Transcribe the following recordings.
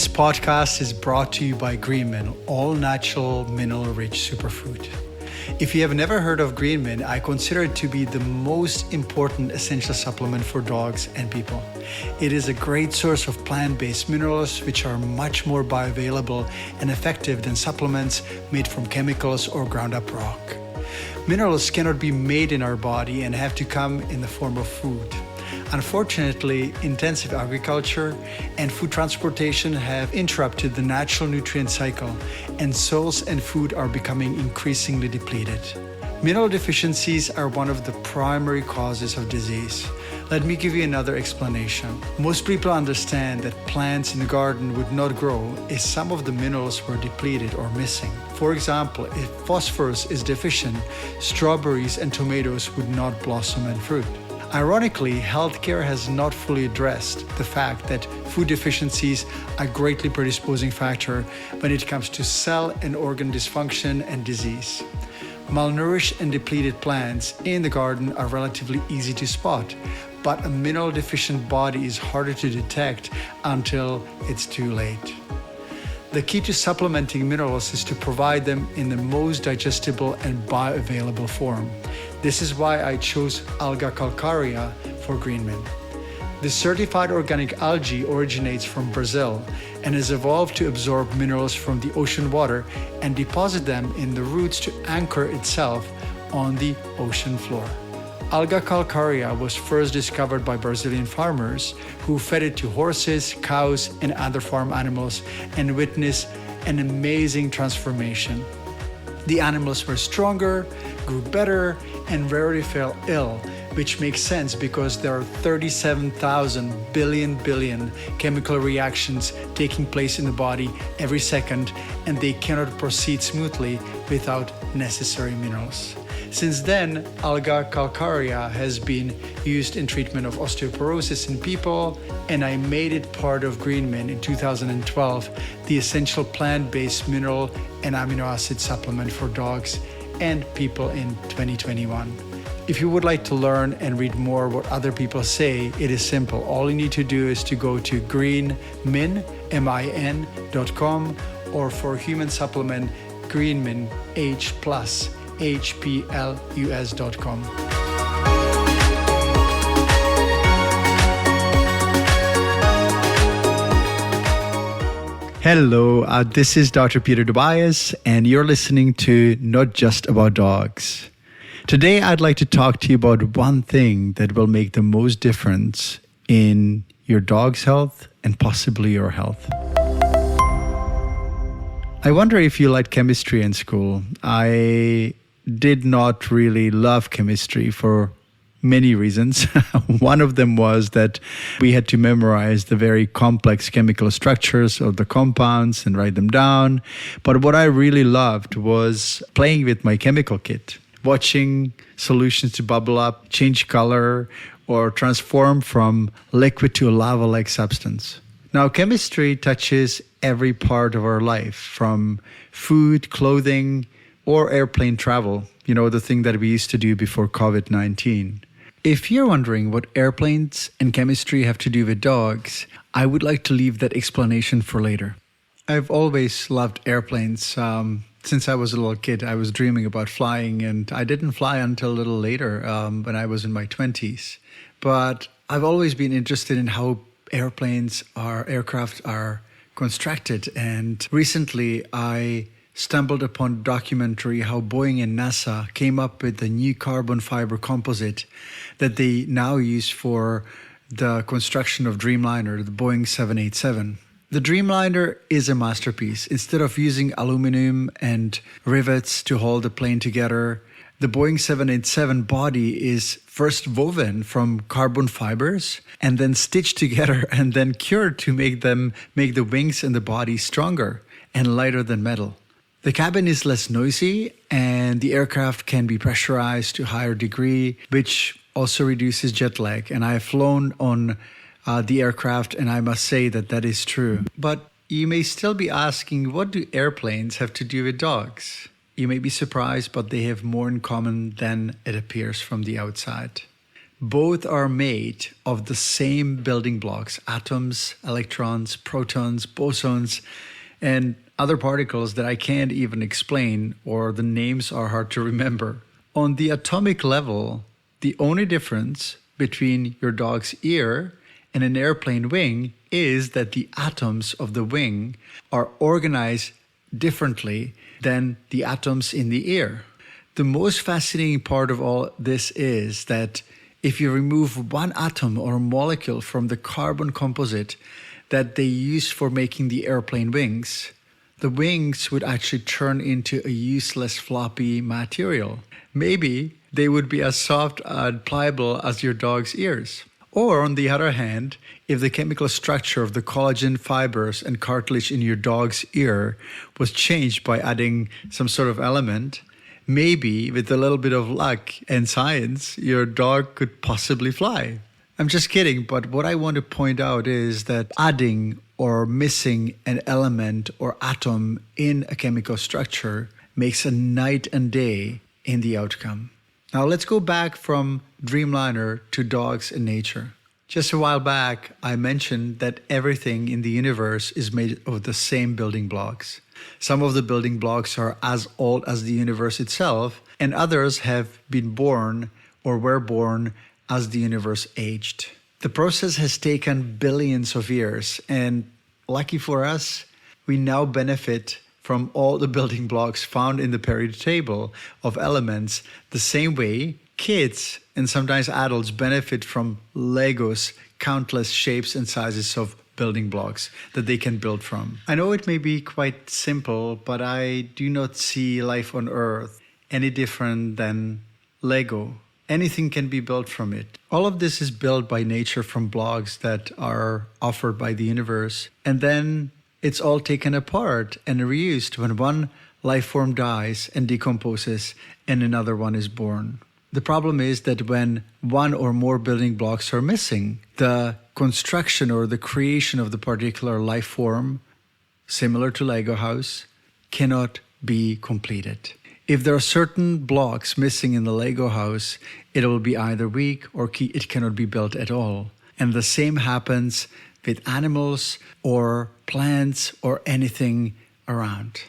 This podcast is brought to you by GreenMin, all natural, mineral-rich superfood. If you have never heard of GreenMin, I consider it to be the most important essential supplement for dogs and people. It is a great source of plant-based minerals, which are much more bioavailable and effective than supplements made from chemicals or ground-up rock. Minerals cannot be made in our body and have to come in the form of food. Unfortunately, intensive agriculture and food transportation have interrupted the natural nutrient cycle, and soils and food are becoming increasingly depleted. Mineral deficiencies are one of the primary causes of disease. Let me give you another explanation. Most people understand that plants in the garden would not grow if some of the minerals were depleted or missing. For example, if phosphorus is deficient, strawberries and tomatoes would not blossom and fruit. Ironically, healthcare has not fully addressed the fact that food deficiencies are a greatly predisposing factor when it comes to cell and organ dysfunction and disease. Malnourished and depleted plants in the garden are relatively easy to spot, but a mineral deficient body is harder to detect until it's too late. The key to supplementing minerals is to provide them in the most digestible and bioavailable form. This is why I chose Alga calcarea for GreenMin. This certified organic algae originates from Brazil and has evolved to absorb minerals from the ocean water and deposit them in the roots to anchor itself on the ocean floor. Alga calcarea was first discovered by Brazilian farmers who fed it to horses, cows, and other farm animals and witnessed an amazing transformation. The animals were stronger, grew better, and rarely fell ill, which makes sense because there are 37,000 billion chemical reactions taking place in the body every second, and they cannot proceed smoothly without necessary minerals. Since then, Alga calcarea has been used in treatment of osteoporosis in people, and I made it part of GreenMin in 2012, the essential plant-based mineral and amino acid supplement for dogs and people in 2021. If you would like to learn and read more what other people say, it is simple. All you need to do is to go to greenmin.com, or for human supplement, GreenMin H+, hplus.com. Hello, this is Dr. Peter Tobias, and you're listening to Not Just About Dogs. Today, I'd like to talk to you about one thing that will make the most difference in your dog's health and possibly your health. I wonder if you liked chemistry in school. I did not really love chemistry for many reasons. One of them was that we had to memorize the very complex chemical structures of the compounds and write them down. But what I really loved was playing with my chemical kit, watching solutions to bubble up, change color, or transform from liquid to a lava-like substance. Now, chemistry touches every part of our life, from food, clothing, or airplane travel, the thing that we used to do before COVID-19. If you're wondering what airplanes and chemistry have to do with dogs, I would like to leave that explanation for later. I've always loved airplanes. Since I was a little kid, I was dreaming about flying, and I didn't fly until a little later when I was in my 20s. But I've always been interested in how aircraft are constructed. And recently, I stumbled upon a documentary how Boeing and NASA came up with the new carbon fiber composite that they now use for the construction of Dreamliner, the Boeing 787. The Dreamliner is a masterpiece. Instead of using aluminum and rivets to hold the plane together, the Boeing 787 body is first woven from carbon fibers and then stitched together and then cured to make the wings and the body stronger and lighter than metal. The cabin is less noisy, and the aircraft can be pressurized to a higher degree, which also reduces jet lag. And I have flown on the aircraft, and I must say that is true. But you may still be asking, what do airplanes have to do with dogs? You may be surprised, but they have more in common than it appears from the outside. Both are made of the same building blocks: atoms, electrons, protons, bosons, and other particles that I can't even explain, or the names are hard to remember. On the atomic level, the only difference between your dog's ear and an airplane wing is that the atoms of the wing are organized differently than the atoms in the ear. The most fascinating part of all this is that if you remove one atom or molecule from the carbon composite that they use for making the airplane wings, the wings would actually turn into a useless floppy material. Maybe they would be as soft and pliable as your dog's ears. Or on the other hand, if the chemical structure of the collagen fibers and cartilage in your dog's ear was changed by adding some sort of element, maybe with a little bit of luck and science, your dog could possibly fly. I'm just kidding, but what I want to point out is that adding or missing an element or atom in a chemical structure makes a night and day in the outcome. Now let's go back from Dreamliner to dogs and nature. Just a while back, I mentioned that everything in the universe is made of the same building blocks. Some of the building blocks are as old as the universe itself, and others have been born or were born as the universe aged. The process has taken billions of years, and lucky for us, we now benefit from all the building blocks found in the periodic table of elements the same way kids and sometimes adults benefit from Legos, countless shapes and sizes of building blocks that they can build from. I know it may be quite simple, but I do not see life on Earth any different than Lego. Anything can be built from it. All of this is built by nature from blocks that are offered by the universe. And then it's all taken apart and reused when one life form dies and decomposes and another one is born. The problem is that when one or more building blocks are missing, the construction or the creation of the particular life form, similar to Lego house, cannot be completed. If there are certain blocks missing in the Lego house, it will be either weak or it cannot be built at all. And the same happens with animals or plants or anything around.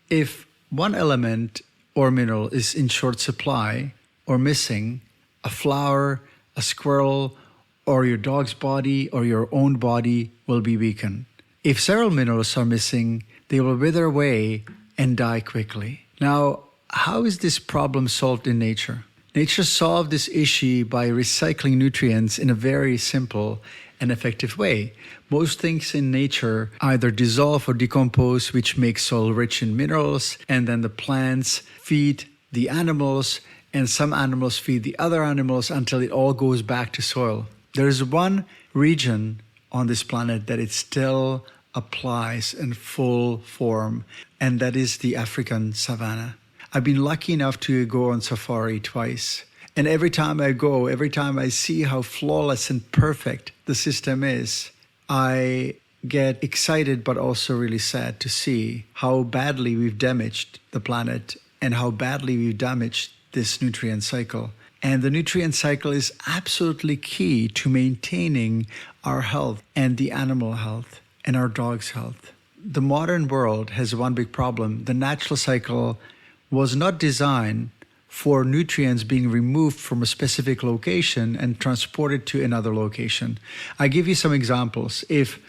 If one element or mineral is in short supply or missing, a flower, a squirrel, or your dog's body or your own body will be weakened. If several minerals are missing, they will wither away and die quickly. Now, how is this problem solved in nature? Nature solved this issue by recycling nutrients in a very simple and effective way. Most things in nature either dissolve or decompose, which makes soil rich in minerals, and then the plants feed the animals, and some animals feed the other animals until it all goes back to soil. There is one region on this planet that it still applies in full form, and that is the African Savanna. I've been lucky enough to go on safari twice. And every time I go, every time I see how flawless and perfect the system is, I get excited but also really sad to see how badly we've damaged the planet and how badly we've damaged this nutrient cycle. And the nutrient cycle is absolutely key to maintaining our health and the animal health and our dog's health. The modern world has one big problem. The natural cycle was not designed for nutrients being removed from a specific location and transported to another location. I give you some examples. If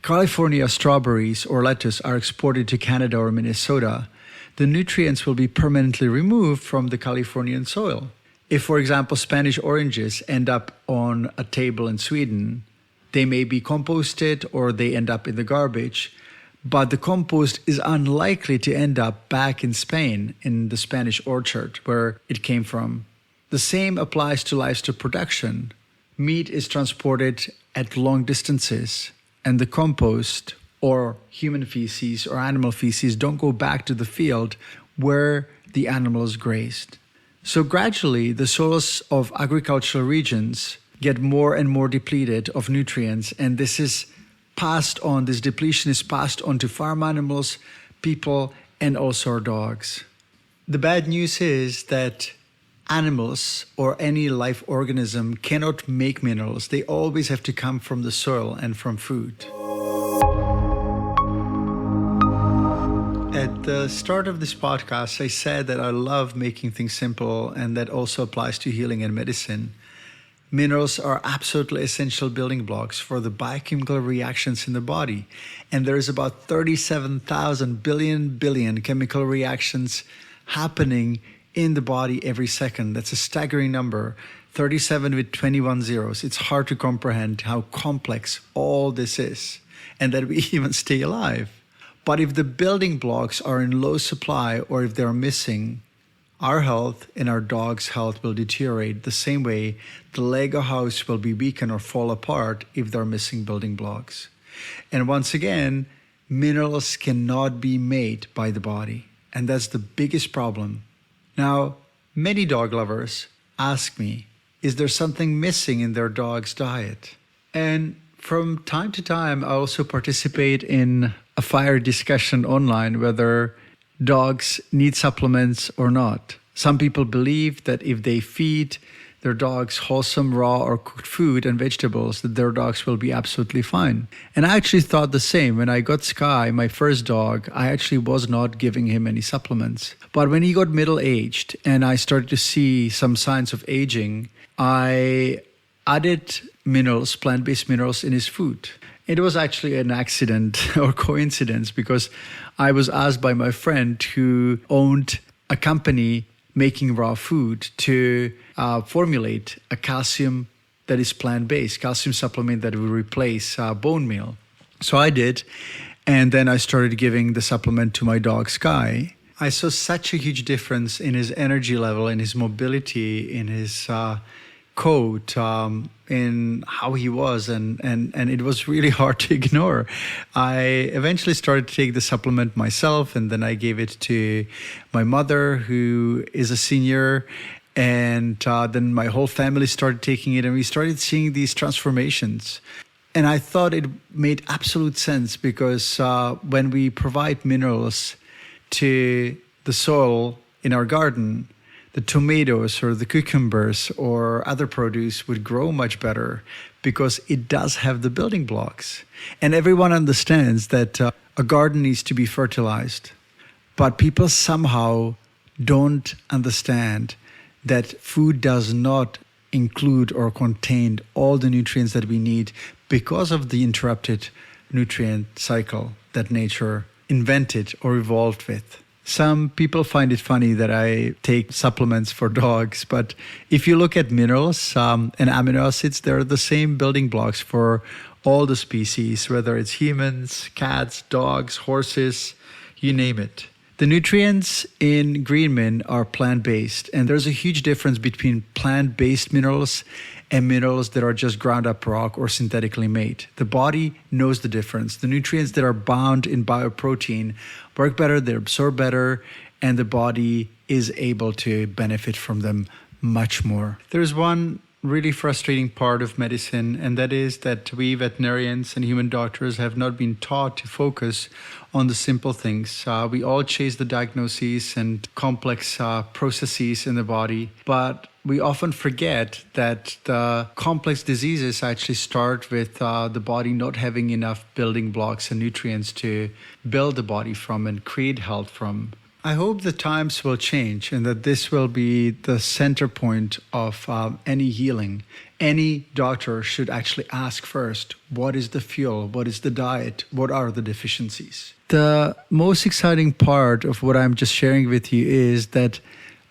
California strawberries or lettuce are exported to Canada or Minnesota, the nutrients will be permanently removed from the Californian soil. If, for example, Spanish oranges end up on a table in Sweden, they may be composted or they end up in the garbage, but the compost is unlikely to end up back in Spain, in the Spanish orchard where it came from. The same applies to livestock production. Meat is transported at long distances, and the compost or human feces or animal feces don't go back to the field where the animals grazed. So gradually, the soils of agricultural regions get more and more depleted of nutrients, and this depletion is passed on to farm animals, people, and also our dogs. The bad news is that Animals or any life organism cannot make minerals. They always have to come from the soil and from food. At the start of this podcast, I said that I love making things simple, and that also applies to healing and medicine. Minerals are absolutely essential building blocks for the biochemical reactions in the body. And there's about 37,000 billion chemical reactions happening in the body every second. That's a staggering number. 37 with 21 zeros. It's hard to comprehend how complex all this is and that we even stay alive. But if the building blocks are in low supply or if they're missing, our health and our dog's health will deteriorate the same way the Lego house will be weakened or fall apart if they're missing building blocks. And once again, minerals cannot be made by the body. And that's the biggest problem. Now, many dog lovers ask me, is there something missing in their dog's diet? And from time to time, I also participate in a fire discussion online whether dogs need supplements or not. Some people believe that if they feed their dogs wholesome raw or cooked food and vegetables, that their dogs will be absolutely fine. And I actually thought the same. When I got Sky, my first dog, I actually was not giving him any supplements. But when he got middle-aged and I started to see some signs of aging, I added minerals, plant-based minerals in his food. It was actually an accident or coincidence because I was asked by my friend who owned a company making raw food to formulate a calcium that is plant-based, calcium supplement that will replace bone meal. So I did, and then I started giving the supplement to my dog Sky. I saw such a huge difference in his energy level, in his mobility, in his coat, in how he was, and it was really hard to ignore. I eventually started to take the supplement myself, and then I gave it to my mother, who is a senior, and then my whole family started taking it, and we started seeing these transformations. And I thought it made absolute sense because when we provide minerals to the soil in our garden, the tomatoes or the cucumbers or other produce would grow much better because it does have the building blocks. And everyone understands that a garden needs to be fertilized. But people somehow don't understand that food does not include or contain all the nutrients that we need because of the interrupted nutrient cycle that nature invented or evolved with. Some people find it funny that I take supplements for dogs, but if you look at minerals and amino acids, they're the same building blocks for all the species, whether it's humans, cats, dogs, horses, you name it. The nutrients in GreenMin are plant-based, and there's a huge difference between plant-based minerals and minerals that are just ground up rock or synthetically made. The body knows the difference. The nutrients that are bound in bioprotein work better, they absorb better, and the body is able to benefit from them much more. There's one really frustrating part of medicine, and that is that we veterinarians and human doctors have not been taught to focus on the simple things. We all chase the diagnoses and complex processes in the body, but we often forget that the complex diseases actually start with the body not having enough building blocks and nutrients to build the body from and create health from. I hope the times will change and that this will be the center point of any healing. Any doctor should actually ask first, what is the fuel? What is the diet? What are the deficiencies? The most exciting part of what I'm just sharing with you is that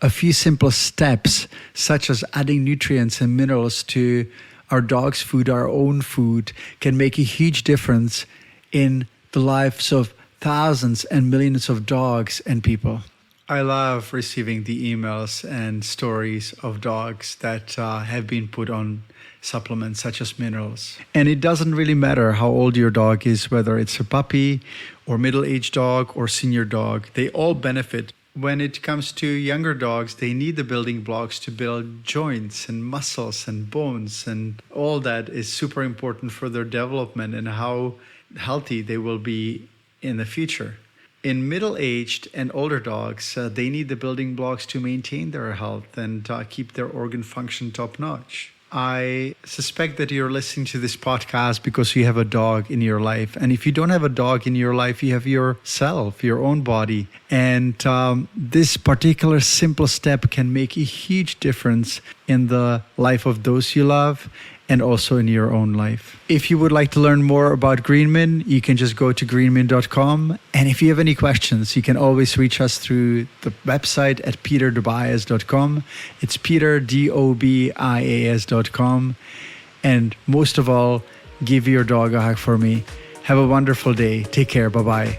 a few simple steps, such as adding nutrients and minerals to our dog's food, our own food, can make a huge difference in the lives of thousands and millions of dogs and people. I love receiving the emails and stories of dogs that have been put on supplements such as minerals. And it doesn't really matter how old your dog is, whether it's a puppy or middle-aged dog or senior dog, they all benefit. When it comes to younger dogs, they need the building blocks to build joints and muscles and bones, and all that is super important for their development and how healthy they will be in the future. In middle-aged and older dogs, they need the building blocks to maintain their health and keep their organ function top-notch. I suspect that you're listening to this podcast because you have a dog in your life. And if you don't have a dog in your life, you have yourself, your own body. And this particular simple step can make a huge difference in the life of those you love and also in your own life. If you would like to learn more about GreenMin, you can just go to greenmin.com. And if you have any questions, you can always reach us through the website at peterdobias.com. It's peterdobias.com. And most of all, give your dog a hug for me. Have a wonderful day. Take care. Bye-bye.